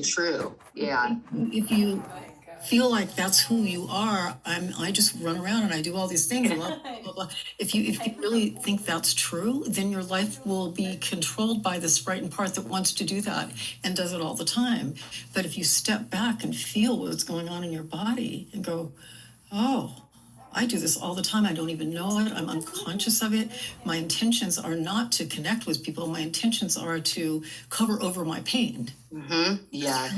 true. Yeah. If you feel like that's who you are, I just run around and I do all these things, blah, blah, blah. If you really think that's true, then your life will be controlled by this frightened part that wants to do that and does it all the time. But if you step back and feel what's going on in your body and go, oh, I do this all the time. I don't even know it. I'm unconscious of it. My intentions are not to connect with people. My intentions are to cover over my pain. Mm-hmm. Yeah.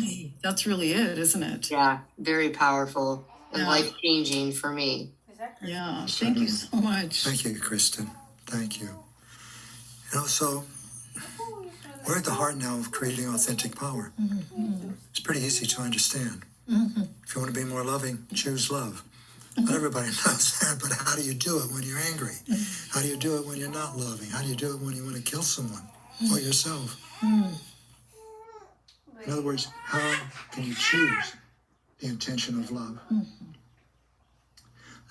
That's really it, isn't it? Yeah. Very powerful and Yeah. life-changing for me. Yeah. Thank you so much. Thank you, Kristen. Thank you. You know, so we're at the heart now of creating authentic power. Mm-hmm. It's pretty easy to understand. Mm-hmm. If you want to be more loving, choose love. Not everybody knows that, but how do you do it when you're angry? How do you do it when you're not loving? How do you do it when you want to kill someone or yourself? In other words, how can you choose the intention of love?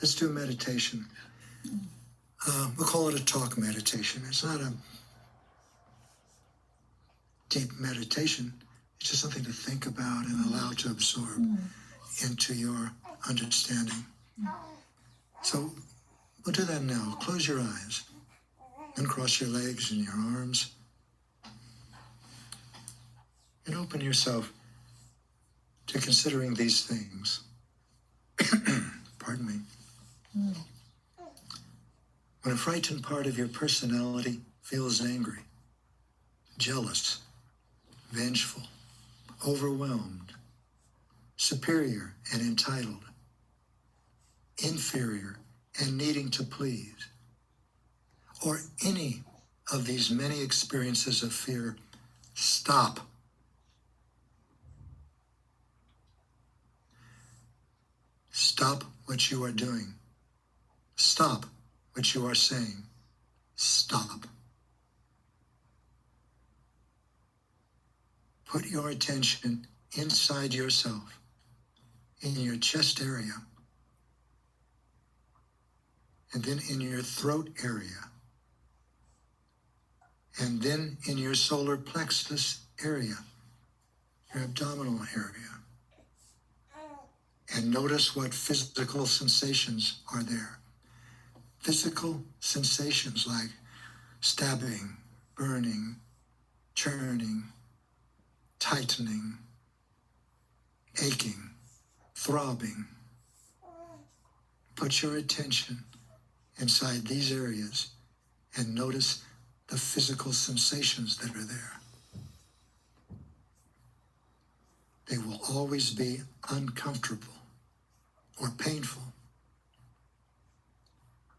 Let's do a meditation. We'll call it a talk meditation. It's not a deep meditation. It's just something to think about and allow to absorb into your understanding. So we'll do that now. Close your eyes and cross your legs and your arms. And open yourself to considering these things. Pardon me. When a frightened part of your personality feels angry, jealous, vengeful, overwhelmed, superior and entitled, inferior and needing to please, or any of these many experiences of fear, stop. Stop what you are doing. Stop what you are saying. Stop. Put your attention inside yourself, in your chest area, and then in your throat area, and then in your solar plexus area, your abdominal area. And notice what physical sensations are there. Physical sensations like stabbing, burning, churning, tightening, aching, throbbing. Put your attention inside these areas and notice the physical sensations that are there. They will always be uncomfortable or painful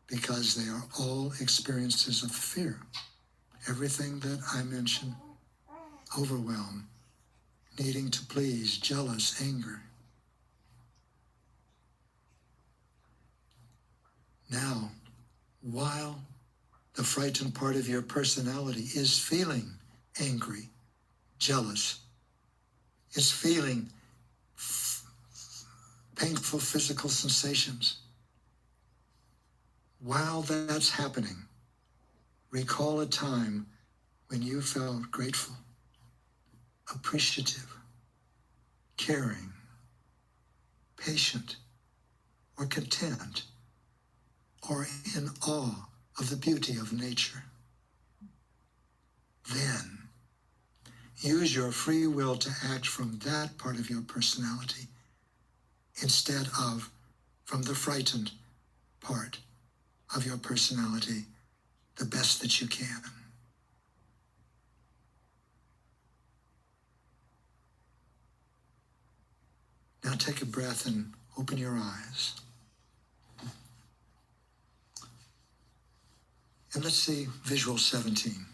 because they are all experiences of fear. Everything that I mentioned, overwhelm, needing to please, jealous, anger. Now, while the frightened part of your personality is feeling angry, jealous, is feeling painful physical sensations, while that's happening, recall a time when you felt grateful, appreciative, caring, patient, or content, or in awe of the beauty of nature. Then, use your free will to act from that part of your personality instead of from the frightened part of your personality the best that you can. Now take a breath and open your eyes. And let's see visual 17.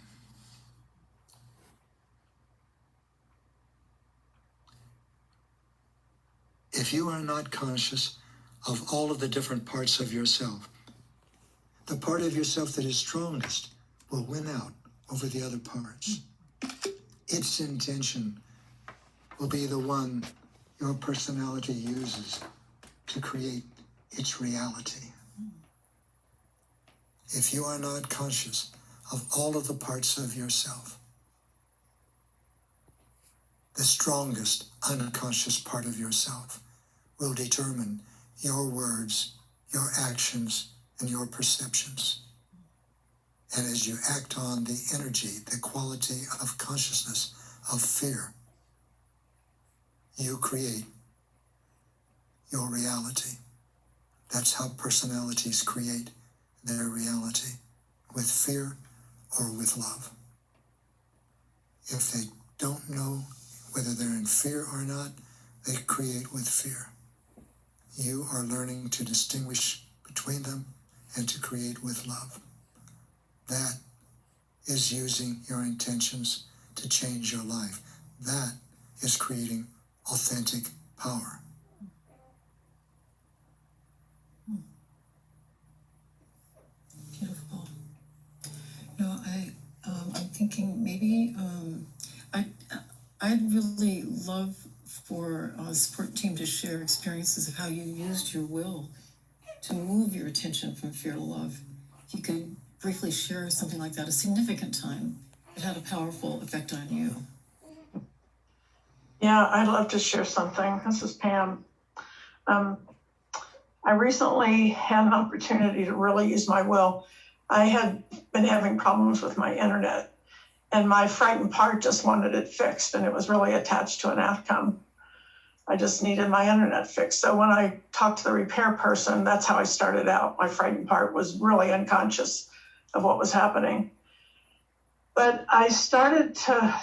If you are not conscious of all of the different parts of yourself, the part of yourself that is strongest will win out over the other parts. Its intention will be the one your personality uses to create its reality. If you are not conscious of all of the parts of yourself, the strongest unconscious part of yourself, will determine your words, your actions, and your perceptions. And as you act on the energy, the quality of consciousness of fear, you create your reality. That's how personalities create their reality, with fear or with love. If they don't know whether they're in fear or not, they create with fear. You are learning to distinguish between them and to create with love. That is using your intentions to change your life. That is creating authentic power. Beautiful. No, I'm thinking maybe I'd really love for a support team to share experiences of how you used your will to move your attention from fear to love. If you could briefly share something like that, a significant time that had a powerful effect on you. Yeah, I'd love to share something. This is Pam. I recently had an opportunity to really use my will. I had been having problems with my internet, and my frightened part just wanted it fixed, and it was really attached to an outcome. I just needed my internet fixed. So when I talked to the repair person, that's how I started out. My frightened part was really unconscious of what was happening. But I started to,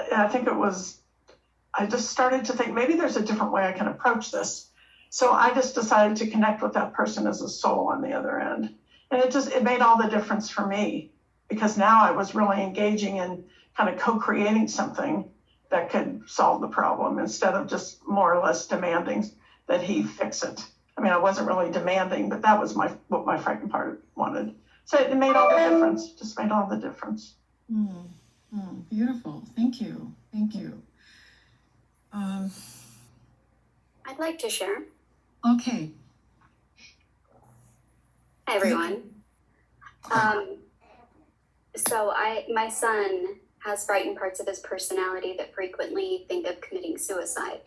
I just started to think maybe there's a different way I can approach this. So I just decided to connect with that person as a soul on the other end. And it made all the difference for me, because now I was really engaging in kind of co-creating something that could solve the problem instead of just more or less demanding that he fix it. I mean, I wasn't really demanding, but that was what my frightened part wanted. So it made all the difference, just made all the difference. Beautiful. Thank you. Thank you. I'd like to share. Okay. Hi, everyone. So my son has frightened parts of his personality that frequently think of committing suicide.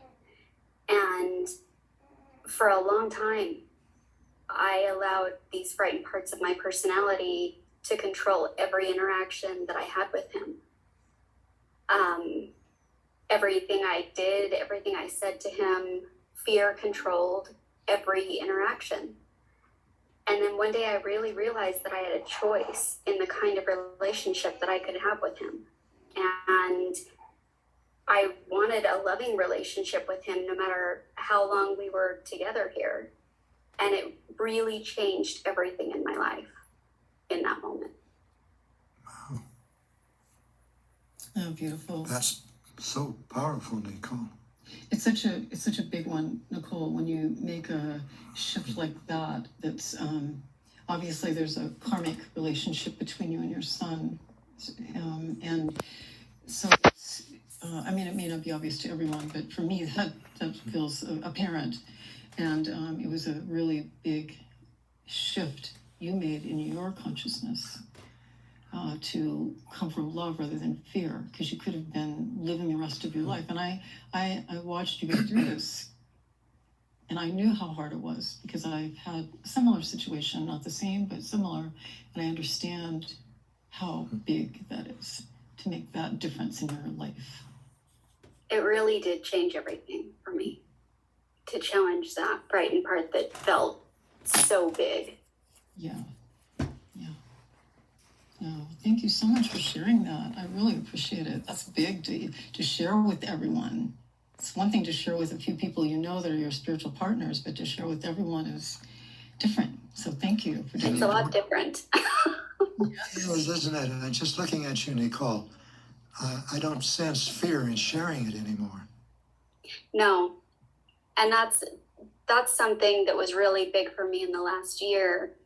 And for a long time, I allowed these frightened parts of my personality to control every interaction that I had with him. Everything I did, everything I said to him, fear controlled every interaction. And then one day I really realized that I had a choice in the kind of relationship that I could have with him. And I wanted a loving relationship with him no matter how long we were together here. And it really changed everything in my life in that moment. Wow. Oh, beautiful. That's so powerful, Nicole. It's such a big one, Nicole, when you make a shift like that. That's obviously there's a karmic relationship between you and your son, and so it's, I mean, it may not be obvious to everyone, but for me that feels apparent, and it was a really big shift you made in your consciousness. To come from love rather than fear, because you could have been living the rest of your life. And I watched you go through this, and I knew how hard it was, because I've had a similar situation, not the same, but similar, and I understand how big that is to make that difference in your life. It really did change everything for me, to challenge that frightened part that felt so big. Yeah. No, thank you so much for sharing that. I really appreciate it. That's big to share with everyone. It's one thing to share with a few people you know that are your spiritual partners, but to share with everyone is different. So thank you for doing It's that. a lot different. It is, isn't it? And just looking at you, Nicole, I don't sense fear in sharing it anymore. No. And that's something that was really big for me in the last year,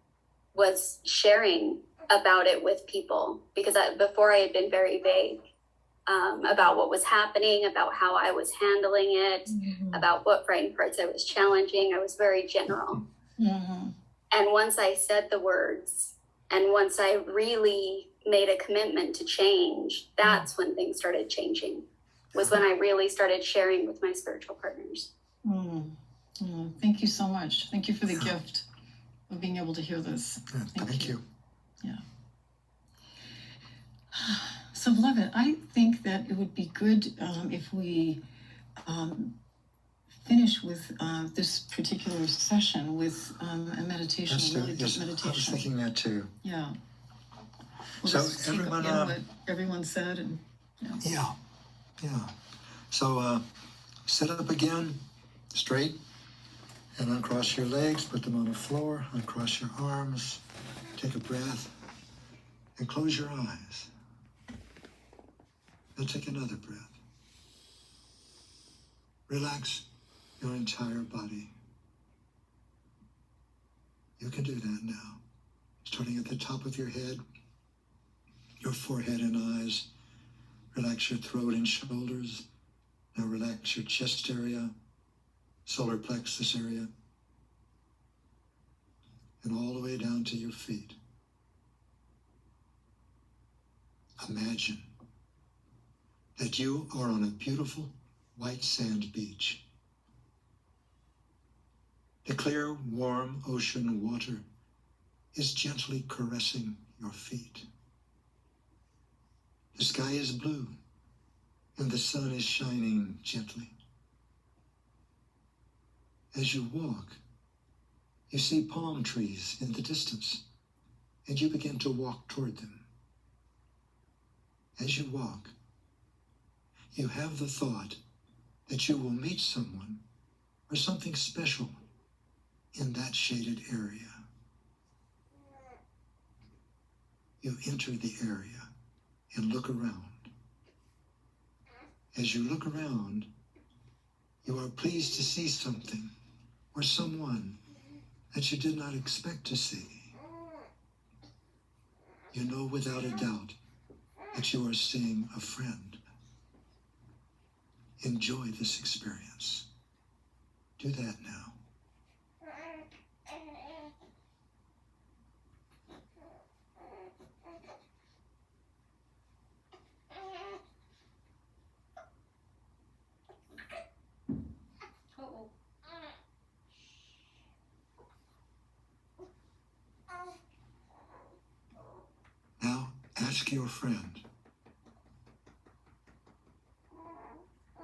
was sharing about it with people, because before I had been very vague about what was happening, about how I was handling it, about what frightened parts I was challenging. I was very general. And once I said the words, and once I really made a commitment to change, that's when things started changing. was when I really started sharing with my spiritual partners. Thank you so much. Thank you for the gift of being able to hear this. Yeah, thank you. Yeah. So, beloved, I think that it would be good if we finish with this particular session with a meditation, a really deep meditation. I was thinking that too. Yeah. We'll So just take everyone, again what everyone said, and yeah. So sit up again, straight, and uncross your legs. Put them on the floor. Uncross your arms. Take a breath, and close your eyes. Now take another breath. Relax your entire body. You can do that now. Starting at the top of your head, your forehead and eyes. Relax your throat and shoulders. Now relax your chest area, solar plexus area, and all the way down to your feet. Imagine that you are on a beautiful white sand beach. The clear, warm ocean water is gently caressing your feet. The sky is blue, and the sun is shining gently. As you walk, you see palm trees in the distance, and you begin to walk toward them. As you walk, you have the thought that you will meet someone or something special in that shaded area. You enter the area and look around. As you look around, you are pleased to see something or someone that you did not expect to see. You know without a doubt that you are seeing a friend. Enjoy this experience. Do that now. Now ask your friend,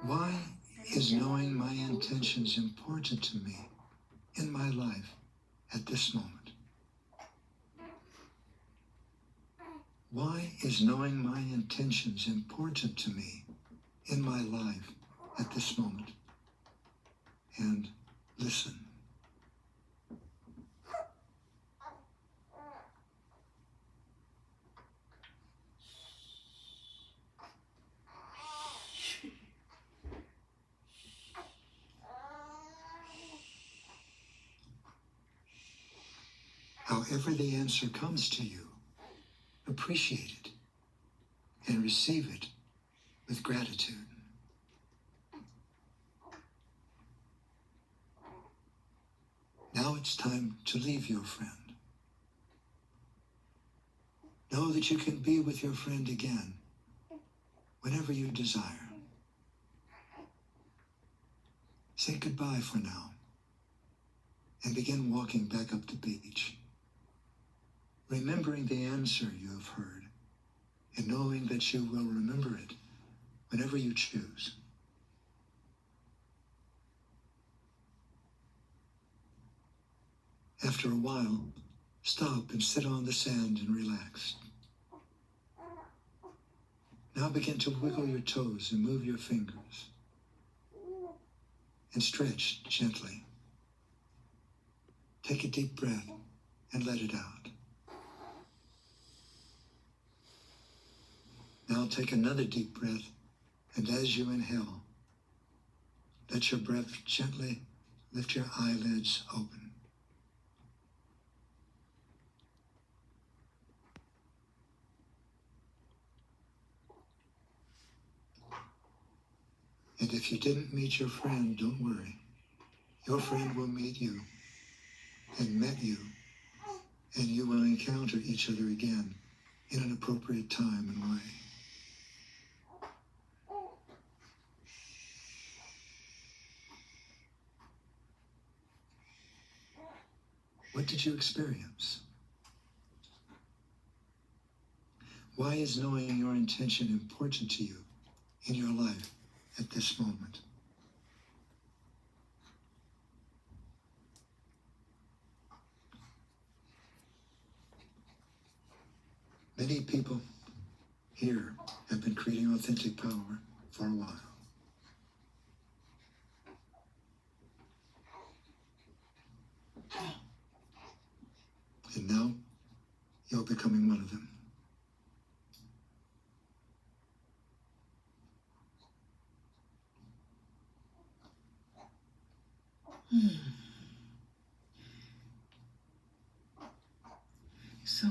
why is knowing my intentions important to me in my life at this moment? Why is knowing my intentions important to me in my life at this moment? And listen. However the answer comes to you, appreciate it and receive it with gratitude. Now it's time to leave your friend. Know that you can be with your friend again whenever you desire. Say goodbye for now and begin walking back up the beach, remembering the answer you have heard and knowing that you will remember it whenever you choose. After a while, stop and sit on the sand and relax. Now begin to wiggle your toes and move your fingers and stretch gently. Take a deep breath and let it out. Now take another deep breath, and as you inhale, let your breath gently lift your eyelids open. And if you didn't meet your friend, don't worry. Your friend will meet you and met you, and you will encounter each other again in an appropriate time and way. What did you experience? Why is knowing your intention important to you in your life at this moment? Many people here have been creating authentic power for a while. And now you're becoming one of them. So,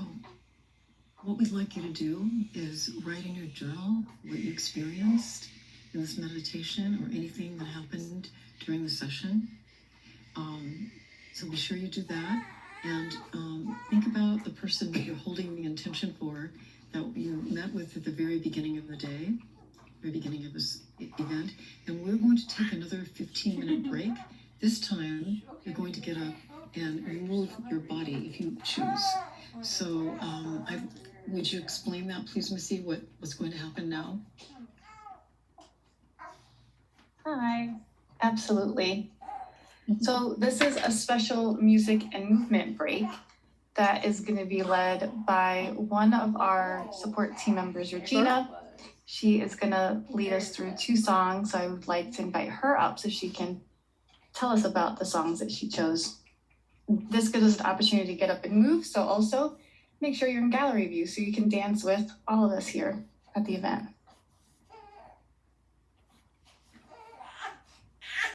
what we'd like you to do is write in your journal what you experienced in this meditation or anything that happened during the session. So be sure you do that, and think about the person that you're holding the intention for, that you met with at the very beginning of the day, very beginning of this event. And we're going to take another 15-minute break. This time, you're going to get up and move your body if you choose. So would you explain that, please, Missy, what's going to happen now? Hi, absolutely. So this is a special music and movement break that is going to be led by one of our support team members, Regina. She is going to lead us through 2 songs. So I would like to invite her up so she can tell us about the songs that she chose. This gives us the opportunity to get up and move. So also make sure you're in gallery view so you can dance with all of us here at the event.